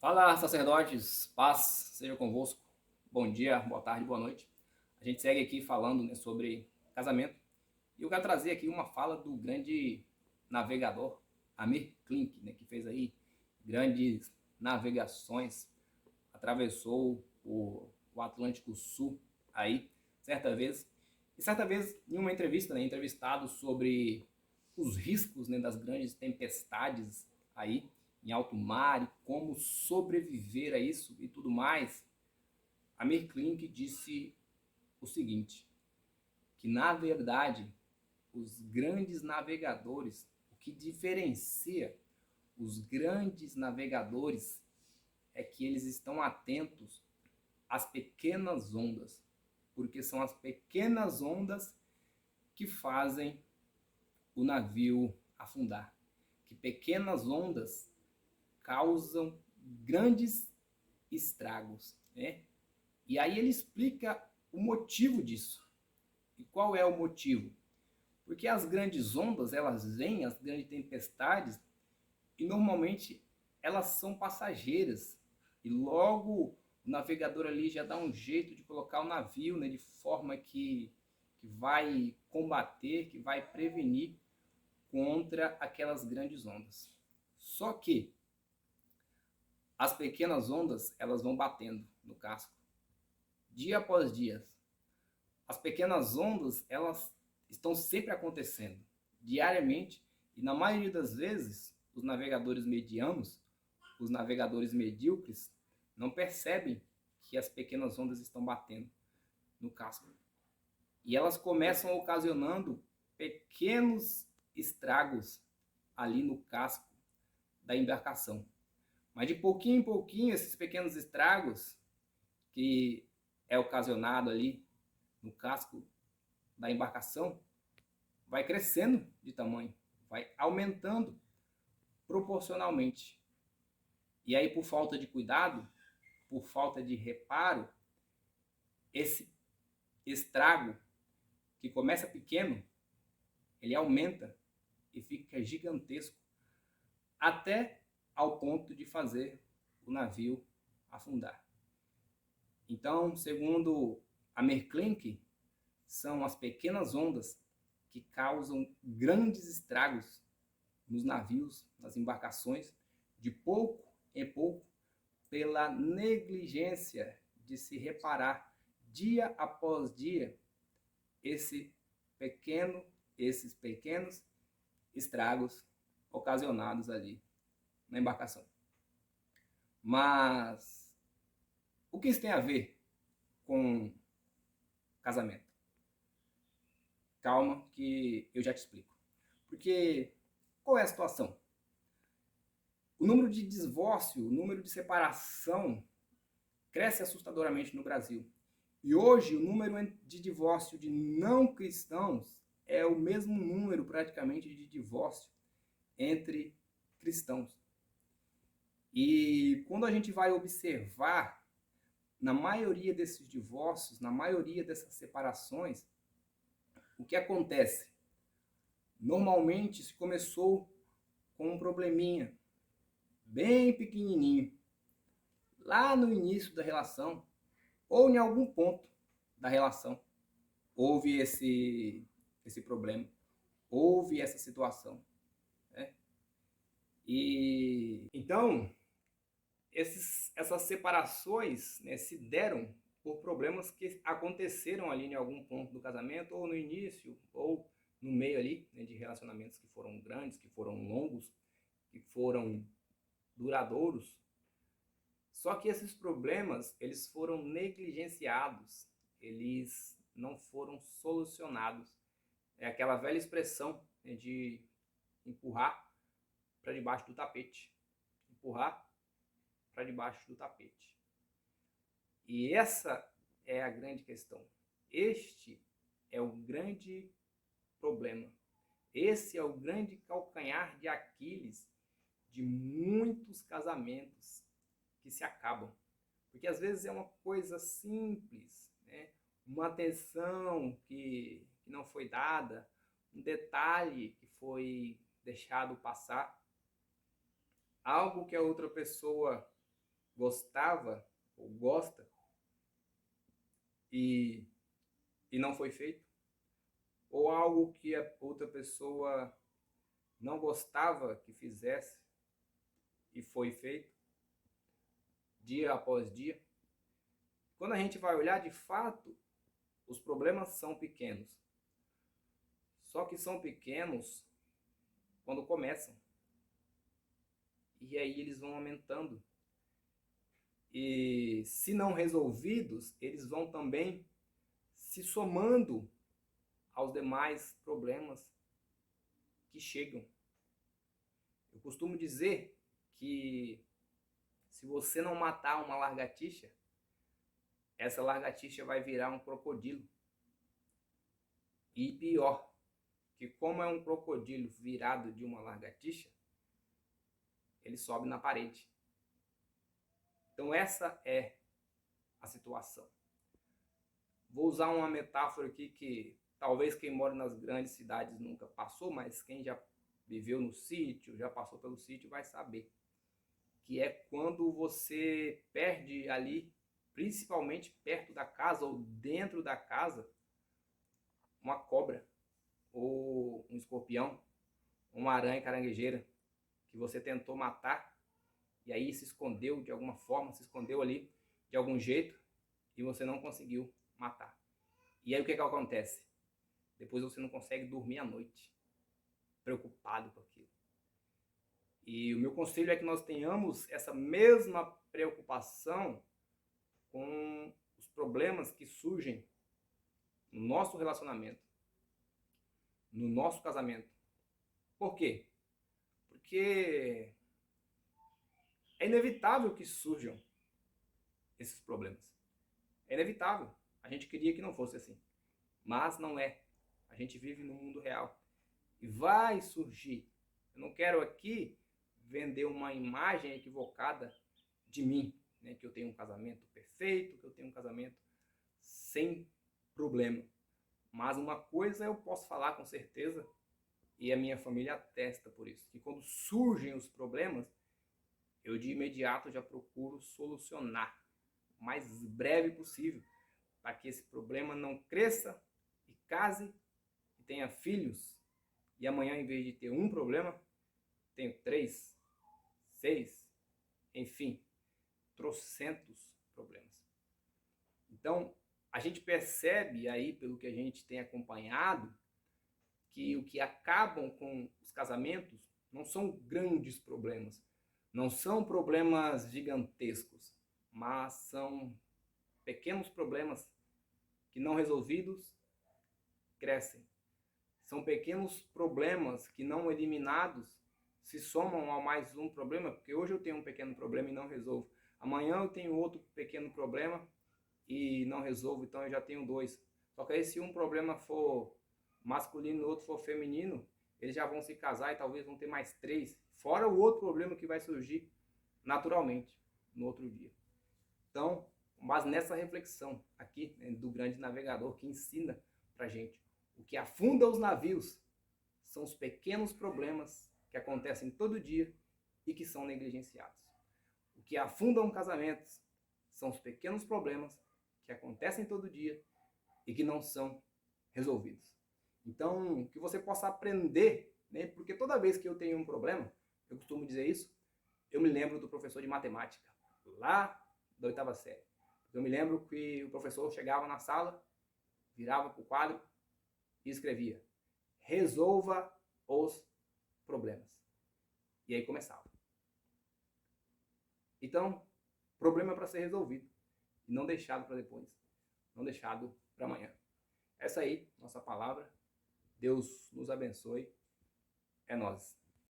Fala, sacerdotes, paz seja convosco. Bom dia, boa tarde, boa noite. A gente segue aqui falando, né, sobre casamento. E eu quero trazer aqui uma fala do grande navegador Amir Klink, né, que fez aí grandes navegações, atravessou o Atlântico Sul aí, certa vez. E certa vez, em uma entrevista, né, entrevistado sobre os riscos, né, das grandes tempestades aí em alto mar e como sobreviver a isso e tudo mais, Amir Klink disse o seguinte, que na verdade os grandes navegadores, o que diferencia os grandes navegadores é que eles estão atentos às pequenas ondas, porque são as pequenas ondas que fazem o navio afundar, que pequenas ondas causam grandes estragos, né? E aí ele explica o motivo disso. E qual é o motivo? Porque as grandes ondas, elas vêm, as grandes tempestades, e normalmente elas são passageiras. E logo o navegador ali já dá um jeito de colocar o navio, né, de forma que vai combater, que vai prevenir contra aquelas grandes ondas. Só que as pequenas ondas, elas vão batendo no casco, dia após dia. As pequenas ondas, elas estão sempre acontecendo, diariamente, e na maioria das vezes, os navegadores medianos, os navegadores medíocres, não percebem que as pequenas ondas estão batendo no casco. E elas começam ocasionando pequenos estragos ali no casco da embarcação. Mas de pouquinho em pouquinho, esses pequenos estragos que é ocasionado ali no casco da embarcação vai crescendo de tamanho, vai aumentando proporcionalmente. E aí, por falta de cuidado, por falta de reparo, esse estrago que começa pequeno, ele aumenta e fica gigantesco até ao ponto de fazer o navio afundar. Então, segundo Amir Klink, são as pequenas ondas que causam grandes estragos nos navios, nas embarcações, de pouco em pouco, pela negligência de se reparar dia após dia esse esses pequenos estragos ocasionados ali na embarcação. Mas o que isso tem a ver com casamento? Calma que eu já te explico. Porque qual é a situação? O número de divórcio, o número de separação cresce assustadoramente no Brasil. E hoje o número de divórcio de não cristãos é o mesmo número praticamente de divórcio entre cristãos. E quando a gente vai observar, na maioria desses divórcios, na maioria dessas separações, o que acontece? Normalmente se começou com um probleminha bem pequenininho, lá no início da relação, ou em algum ponto da relação, houve esse problema, houve essa situação, né? E então, essas separações, né, se deram por problemas que aconteceram ali em algum ponto do casamento, ou no início, ou no meio ali, né, de relacionamentos que foram grandes, que foram longos, que foram duradouros. Só que esses problemas, eles foram negligenciados, eles não foram solucionados. É aquela velha expressão, né, de empurrar para debaixo do tapete. Empurrar para debaixo do tapete. E essa é a grande questão. Este é o grande problema. Esse é o grande calcanhar de Aquiles de muitos casamentos que se acabam. Porque às vezes é uma coisa simples, né? Uma atenção que não foi dada, um detalhe que foi deixado passar, algo que a outra pessoa gostava ou gosta e, e não foi feito, ou algo que a outra pessoa não gostava que fizesse e foi feito dia após dia. Quando a gente vai olhar de fato, os problemas são pequenos. Só que são pequenos quando começam. E aí eles vão aumentando. E se não resolvidos, eles vão também se somando aos demais problemas que chegam. Eu costumo dizer que se você não matar uma lagartixa, essa lagartixa vai virar um crocodilo. E pior, que como é um crocodilo virado de uma lagartixa, ele sobe na parede. Então essa é a situação. Vou usar uma metáfora aqui que talvez quem mora nas grandes cidades nunca passou, mas quem já viveu no sítio, já passou pelo sítio, vai saber. Que é quando você perde ali, principalmente perto da casa ou dentro da casa, uma cobra, ou um escorpião, uma aranha caranguejeira, que você tentou matar, e aí se escondeu de alguma forma, se escondeu ali de algum jeito, e você não conseguiu matar. E aí o que acontece? Depois você não consegue dormir à noite, preocupado com aquilo. E o meu conselho é que nós tenhamos essa mesma preocupação com os problemas que surgem no nosso relacionamento, no nosso casamento. Por quê? Porque é inevitável que surjam esses problemas. É inevitável. A gente queria que não fosse assim, mas não é. A gente vive no mundo real e vai surgir. Eu não quero aqui vender uma imagem equivocada de mim, né? Que eu tenho um casamento perfeito, que eu tenho um casamento sem problema. Mas uma coisa eu posso falar com certeza, e a minha família atesta por isso, que quando surgem os problemas, eu de imediato já procuro solucionar o mais breve possível, para que esse problema não cresça e case e tenha filhos, e amanhã, em vez de ter um problema, tenho 3, 6, enfim, trocentos problemas. Então, a gente percebe aí, pelo que a gente tem acompanhado, que o que acabam com os casamentos não são grandes problemas, não são problemas gigantescos, mas são pequenos problemas que não resolvidos crescem. São pequenos problemas que não eliminados se somam a mais um problema, porque hoje eu tenho um pequeno problema e não resolvo. Amanhã eu tenho outro pequeno problema e não resolvo, então eu já tenho 2. Só que aí se um problema for masculino e o outro for feminino, eles já vão se casar e talvez vão ter mais 3, fora o outro problema que vai surgir naturalmente no outro dia. Então, mas nessa reflexão aqui, né, do grande navegador que ensina pra gente, o que afunda os navios são os pequenos problemas que acontecem todo dia e que são negligenciados. O que afunda um casamento são os pequenos problemas que acontecem todo dia e que não são resolvidos. Então, que você possa aprender, né? Porque toda vez que eu tenho um problema, eu costumo dizer isso, eu me lembro do professor de matemática, lá da 8ª série. Eu me lembro que o professor chegava na sala, virava para o quadro e escrevia: resolva os problemas. E aí começava. Então, problema é para ser resolvido e não deixado para depois, não deixado para amanhã. Essa aí, nossa palavra. Deus nos abençoe. É nóis.